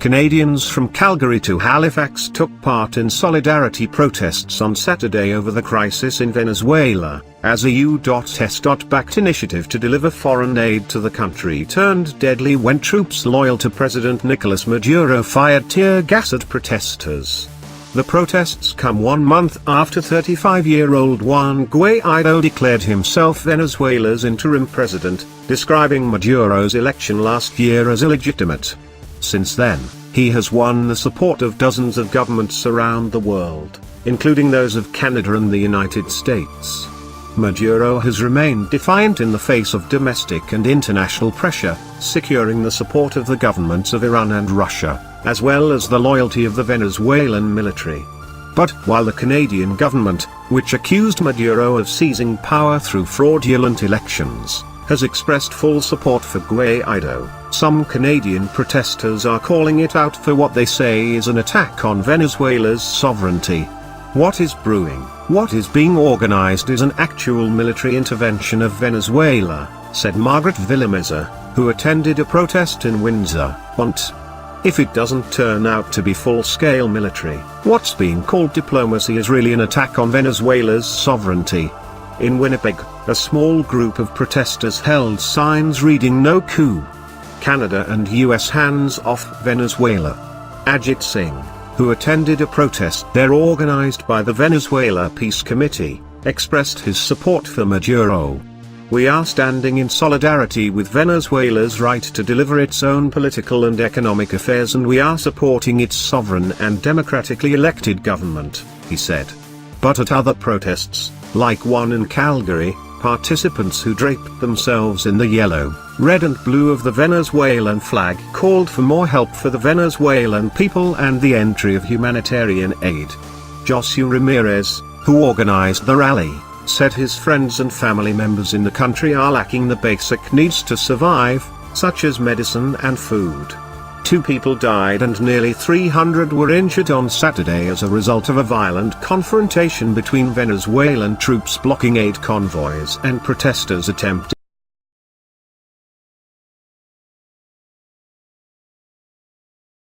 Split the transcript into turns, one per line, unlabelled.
Canadians from Calgary to Halifax took part in solidarity protests on Saturday over the crisis in Venezuela, as a U.S.-backed initiative to deliver foreign aid to the country turned deadly when troops loyal to President Nicolas Maduro fired tear gas at protesters. The protests come 1 month after 35-year-old Juan Guaido declared himself Venezuela's interim president, describing Maduro's election last year as illegitimate. Since then, he has won the support of dozens of governments around the world, including those of Canada and the United States. Maduro has remained defiant in the face of domestic and international pressure, securing the support of the governments of Iran and Russia, as well as the loyalty of the Venezuelan military. But while the Canadian government, which accused Maduro of seizing power through fraudulent elections, has expressed full support for Guaido, some Canadian protesters are calling it out for what they say is an attack on Venezuela's sovereignty. What is brewing, what is being organized is an actual military intervention of Venezuela, said Margaret Villameza, who attended a protest in Windsor, Ont. If it doesn't turn out to be full-scale military, what's being called diplomacy is really an attack on Venezuela's sovereignty. In Winnipeg, a small group of protesters held signs reading "No coup. Canada and US hands off Venezuela." Ajit Singh, who attended a protest there organized by the Venezuela Peace Committee, expressed his support for Maduro. "We are standing in solidarity with Venezuela's right to deliver its own political and economic affairs, and we are supporting its sovereign and democratically elected government," he said. But at other protests, like one in Calgary, participants who draped themselves in the yellow, red and blue of the Venezuelan flag called for more help for the Venezuelan people and the entry of humanitarian aid. Josue Ramirez, who organized the rally, said his friends and family members in the country are lacking the basic needs to survive, such as medicine and food. 2 people died and nearly 300 were injured on Saturday as a result of a violent confrontation between Venezuelan troops blocking aid convoys and protesters attempting